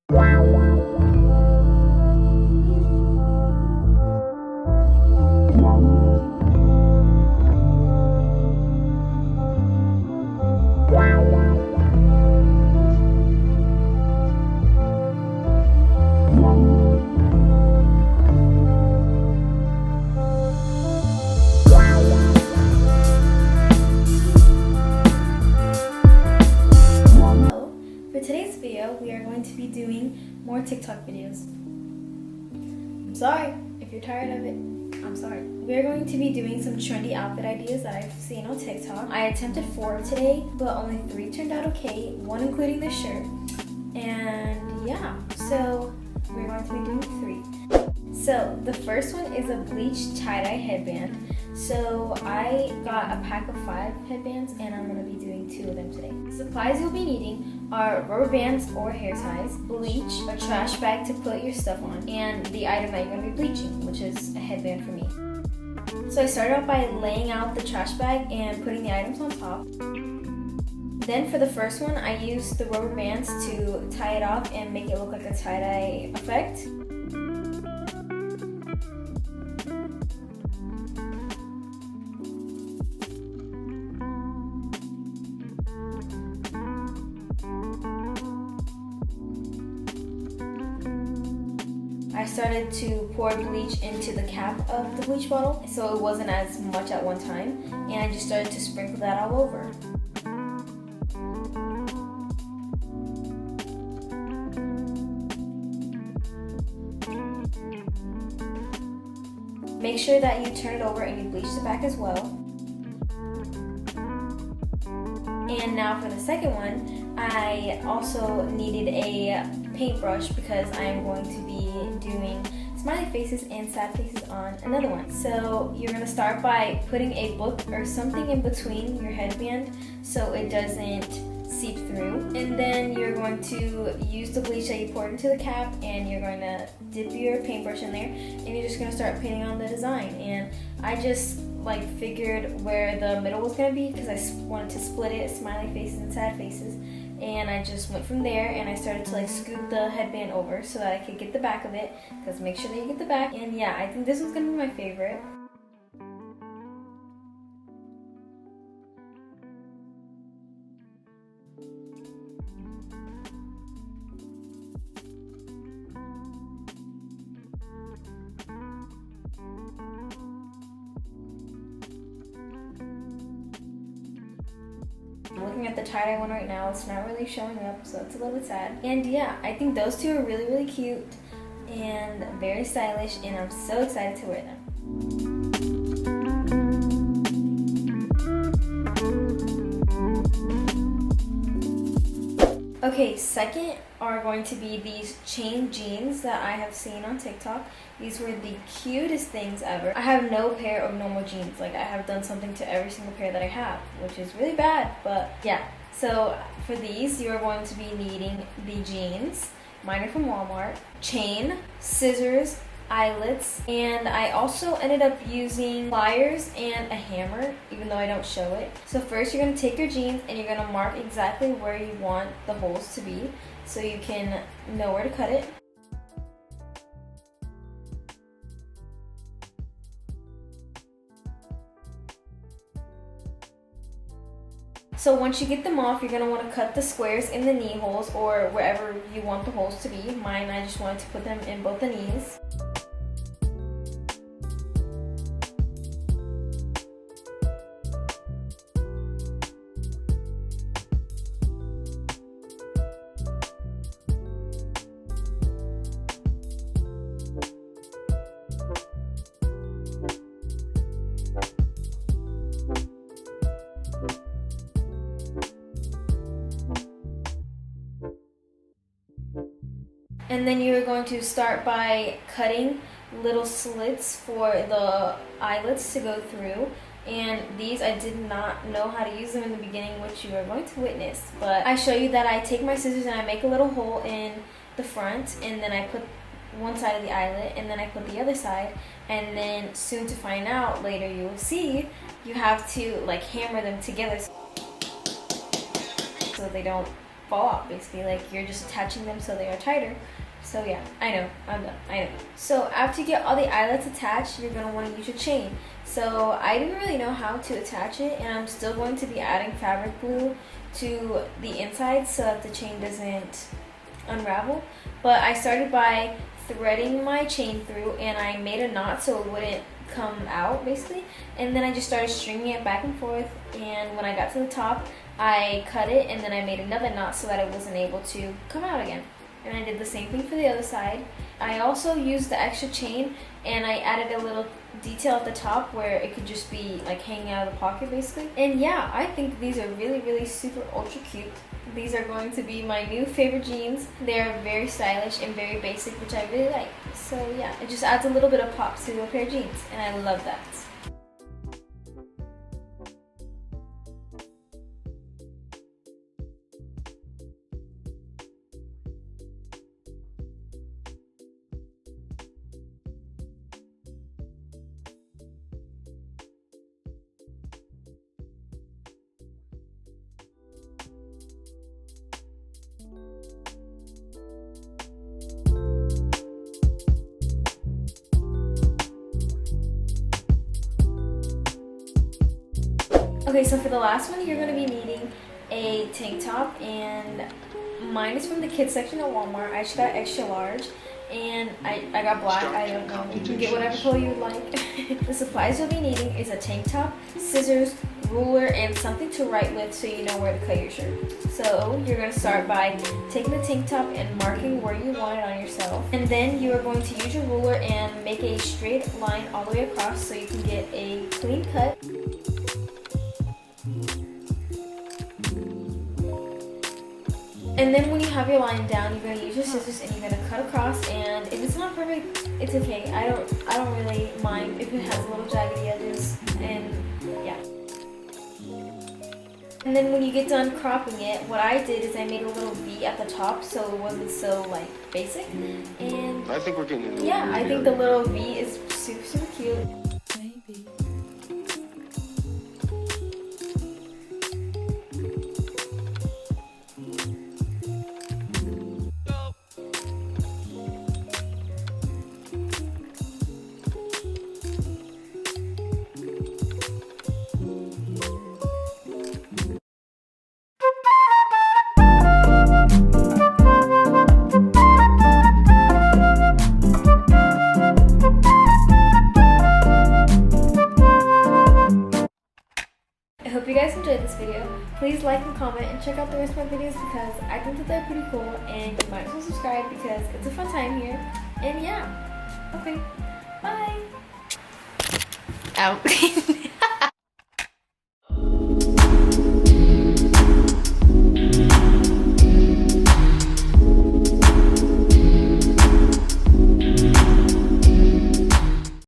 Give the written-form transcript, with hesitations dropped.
For today's video, we are going to be doing more TikTok videos. I'm sorry if you're tired of it. I'm sorry. We're going to be doing some trendy outfit ideas that I've seen on TikTok. I attempted 4 today, but only 3 turned out okay, 1 including the shirt. And yeah, so we're going to be doing 3. So the first one is a bleached tie-dye headband. So I got a pack of 5 headbands and I'm going to be doing 2 of them today. The supplies you'll be needing are rubber bands or hair ties, bleach, a trash bag to put your stuff on, and the item that you're going to be bleaching, which is a headband for me. So I started off by laying out the trash bag and putting the items on top. Then for the first one, I used the rubber bands to tie it off and make it look like a tie-dye effect. I started to pour bleach into the cap of the bleach bottle so it wasn't as much at one time, and I just started to sprinkle that all over. Make sure that you turn it over and you bleach the back as well. And now for the second one, I also needed a paintbrush because I am going to be doing smiley faces and sad faces on another one. So you're going to start by putting a book or something in between your headband so it doesn't seep through. And then you're going to use the bleach that you poured into the cap and you're going to dip your paintbrush in there and you're just going to start painting on the design. And I just figured where the middle was going to be because I wanted to split it, smiley faces and sad faces. And I just went from there and I started to scoop the headband over so that I could get the back of it, because make sure that you get the back. And yeah, I think this one's gonna be my favorite. I'm looking at the tie-dye one right now. It's not really showing up, so it's a little bit sad. And yeah, I think those 2 are really, really cute and very stylish, and I'm so excited to wear them. Okay, second are going to be these chain jeans that I have seen on TikTok. These were the cutest things ever. I have no pair of normal jeans. I have done something to every single pair that I have, which is really bad, but yeah. So for these, you're going to be needing the jeans. Mine are from Walmart. Chain, scissors, eyelets, and I also ended up using pliers and a hammer, even though I don't show it. So first you're going to take your jeans and you're going to mark exactly where you want the holes to be so you can know where to cut it. So once you get them off, you're going to want to cut the squares in the knee holes or wherever you want the holes to be. Mine, I just wanted to put them in both the knees. And then you're going to start by cutting little slits for the eyelets to go through. And these, I did not know how to use them in the beginning, which you are going to witness. But I show you that I take my scissors and I make a little hole in the front, and then I put one side of the eyelet, and then I put the other side. And then soon to find out, later you will see, you have to like hammer them together so they don't fall off basically, like you're just attaching them so they are tighter. So yeah, I know, I'm done, I know. So after you get all the eyelets attached, you're going to want to use your chain. So I didn't really know how to attach it, and I'm still going to be adding fabric glue to the inside so that the chain doesn't unravel. But I started by threading my chain through, and I made a knot so it wouldn't come out basically, and then I just started stringing it back and forth, and when I got to the top I cut it, and then I made another knot so that it wasn't able to come out again. And I did the same thing for the other side. I also used the extra chain, and I added a little detail at the top where it could just be like hanging out of the pocket basically. And yeah, I think these are really super ultra cute. These are going to be my new favorite jeans. They're very stylish and very basic, which I really like. So yeah, it just adds a little bit of pop to a pair of jeans, and I love that. Okay, so for the last one, you're going to be needing a tank top, and mine is from the kids section at Walmart. I just got extra large, and I got black. I don't know. You can get whatever color you would like. The supplies you'll be needing is a tank top, scissors, ruler, and something to write with so you know where to cut your shirt. So you're going to start by taking the tank top and marking where you want it on yourself. And then you are going to use your ruler and make a straight line all the way across so you can get a clean cut. And then when you have your line down, you're going to use your scissors and you're going to cut across, and if it's not perfect, it's okay. I don't really mind if it has a little jaggedy edges, and yeah. And then when you get done cropping it, what I did is I made a little V at the top so it wasn't so like basic. And I think we're getting into yeah, I think the little V is super cute. Maybe. I hope you guys enjoyed this video. Please like and comment and check out the rest of my videos because I think that they're pretty cool, and you might as well subscribe because it's a fun time here. And yeah, okay, bye. Out.